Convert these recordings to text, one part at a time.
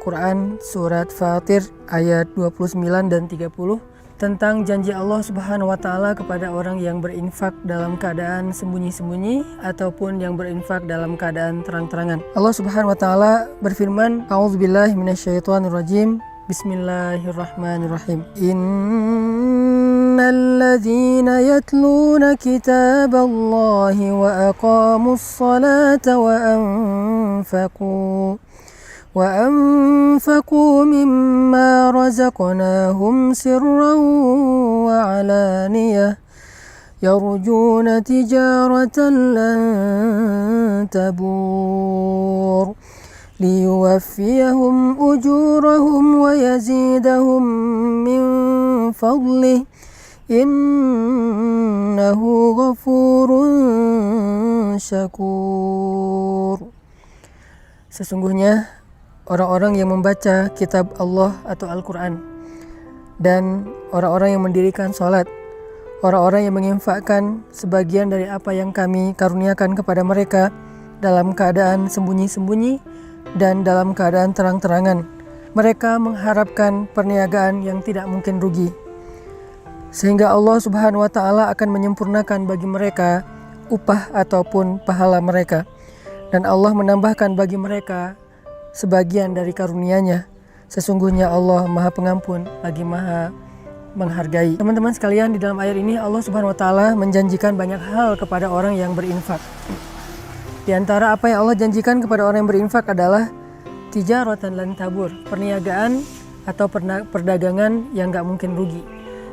Al-Quran surat Fatir ayat 29 dan 30 tentang janji Allah Subhanahu wa Ta'ala kepada orang yang berinfak dalam keadaan sembunyi-sembunyi ataupun yang berinfak dalam keadaan terang-terangan. Allah Subhanahu wa Ta'ala berfirman, A'udzubillahi minasyaitonirrajim. Bismillahirrahmanirrahim. Innalladzina yatluna kitaballahi wa aqamus salata وأنفقوا مما رزقناهم سرا وعلانية يرجون تجارة لن تبور ليوفيهم أجورهم ويزيدهم من فضله إنه غفور شكور. Sesungguhnya orang-orang yang membaca kitab Allah atau Al-Quran dan orang-orang yang mendirikan sholat, orang-orang yang menginfakkan sebagian dari apa yang kami karuniakan kepada mereka dalam keadaan sembunyi-sembunyi dan dalam keadaan terang-terangan, mereka mengharapkan perniagaan yang tidak mungkin rugi, sehingga Allah Subhanahu wa Ta'ala akan menyempurnakan bagi mereka upah ataupun pahala mereka, dan Allah menambahkan bagi mereka sebagian dari karunia-Nya. Sesungguhnya Allah Maha Pengampun lagi Maha Menghargai. Teman-teman sekalian, di dalam ayat ini Allah Subhanahu wa Ta'ala menjanjikan banyak hal kepada orang yang berinfak. Di antara apa yang Allah janjikan kepada orang yang berinfak adalah tijaratan lan tabur, perniagaan atau perdagangan yang gak mungkin rugi.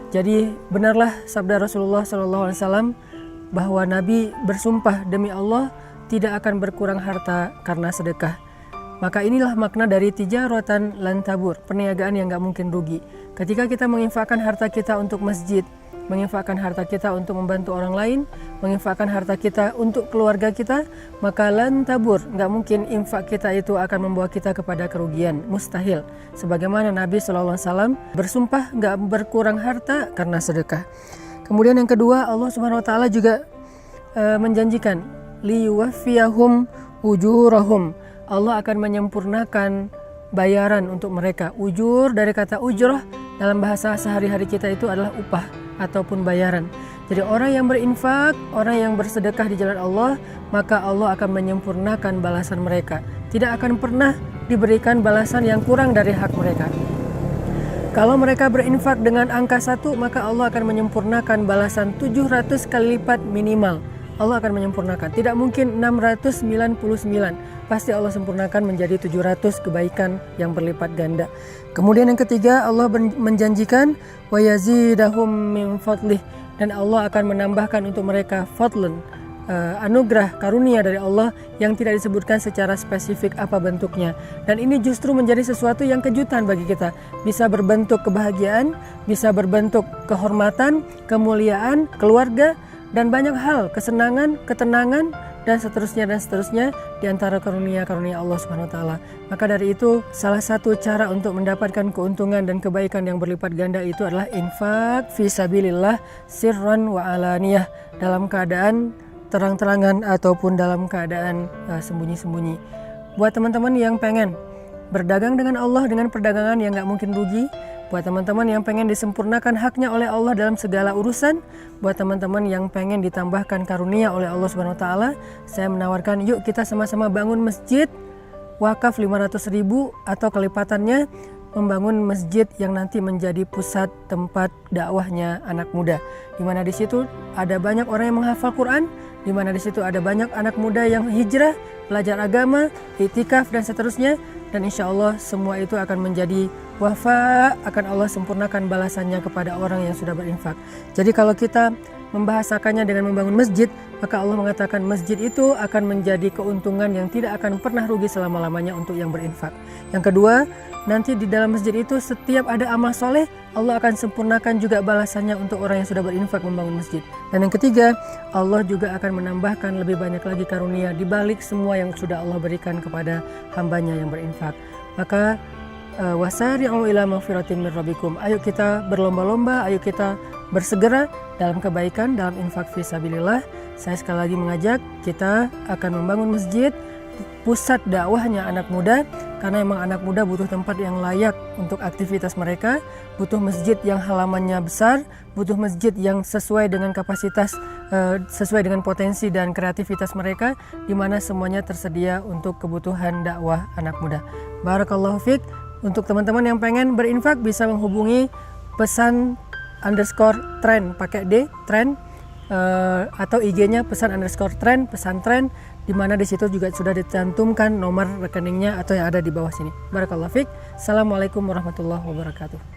Jadi benarlah sabda Rasulullah SAW bahwa Nabi bersumpah demi Allah tidak akan berkurang harta karena sedekah. Maka inilah makna dari tijaratan lan tabur, perniagaan yang gak mungkin rugi. Ketika kita menginfakkan harta kita untuk masjid, menginfakkan harta kita untuk membantu orang lain, menginfakkan harta kita untuk keluarga kita, maka lan tabur, gak mungkin infak kita itu akan membawa kita kepada kerugian, mustahil. Sebagaimana Nabi SAW bersumpah gak berkurang harta karena sedekah. Kemudian yang kedua, Allah Subhanahu wa Ta'ala juga menjanjikan liyuwaffiyahum ujurahum, Allah akan menyempurnakan bayaran untuk mereka. Ujur dari kata ujrah dalam bahasa sehari-hari kita itu adalah upah ataupun bayaran. Jadi orang yang berinfak, orang yang bersedekah di jalan Allah, maka Allah akan menyempurnakan balasan mereka. Tidak akan pernah diberikan balasan yang kurang dari hak mereka. Kalau mereka berinfak dengan angka 1, maka Allah akan menyempurnakan balasan 700 kali lipat minimal. Allah akan menyempurnakan. Tidak mungkin 699. Pasti Allah sempurnakan menjadi 700 kebaikan yang berlipat ganda. Kemudian yang ketiga, Allah menjanjikan wa yazidahum min fadlih, dan Allah akan menambahkan untuk mereka fadlan, anugerah karunia dari Allah yang tidak disebutkan secara spesifik apa bentuknya. Dan ini justru menjadi sesuatu yang kejutan bagi kita. Bisa berbentuk kebahagiaan, bisa berbentuk kehormatan, kemuliaan, keluarga, dan banyak hal, kesenangan, ketenangan, dan seterusnya di antara karunia-karunia Allah Subhanahu wa Ta'ala. Maka dari itu, salah satu cara untuk mendapatkan keuntungan dan kebaikan yang berlipat ganda itu adalah infak fi sabilillah sirran wa alaniyah, dalam keadaan terang-terangan ataupun dalam keadaan sembunyi-sembunyi. Buat teman-teman yang pengen berdagang dengan Allah dengan perdagangan yang gak mungkin rugi, buat teman-teman yang pengen disempurnakan haknya oleh Allah dalam segala urusan, buat teman-teman yang pengen ditambahkan karunia oleh Allah Subhanahu wa Ta'ala, saya menawarkan yuk kita sama-sama bangun masjid wakaf 500.000 atau kelipatannya, membangun masjid yang nanti menjadi pusat tempat dakwahnya anak muda, di mana di situ ada banyak orang yang menghafal Quran, di mana di situ ada banyak anak muda yang hijrah, belajar agama, iktikaf dan seterusnya, dan insya Allah semua itu akan menjadi wafa, akan Allah sempurnakan balasannya kepada orang yang sudah berinfak. Jadi kalau kita membahasakannya dengan membangun masjid, maka Allah mengatakan masjid itu akan menjadi keuntungan yang tidak akan pernah rugi selama-lamanya untuk yang berinfak. Yang kedua, nanti di dalam masjid itu setiap ada amal soleh, Allah akan sempurnakan juga balasannya untuk orang yang sudah berinfak membangun masjid. Dan yang ketiga, Allah juga akan menambahkan lebih banyak lagi karunia di balik semua yang sudah Allah berikan kepada hambanya yang berinfak. Maka wasari'u ila maghfiratin min rabbikum. Ayo kita berlomba-lomba, ayo kita bersegera dalam kebaikan, dalam infak fi sabilillah. Saya sekali lagi mengajak kita akan membangun masjid pusat dakwahnya anak muda, karena memang anak muda butuh tempat yang layak untuk aktivitas mereka, butuh masjid yang halamannya besar, butuh masjid yang sesuai dengan kapasitas, sesuai dengan potensi dan kreativitas mereka, di mana semuanya tersedia untuk kebutuhan dakwah anak muda. Barakallahu fiik. Untuk teman-teman yang pengen berinfak bisa menghubungi pesan_tren pakai D, tren, atau IG-nya pesan_tren, pesantren, di mana di situ juga sudah dicantumkan nomor rekeningnya atau yang ada di bawah sini. Barakallahu fiik. Assalamualaikum warahmatullahi wabarakatuh.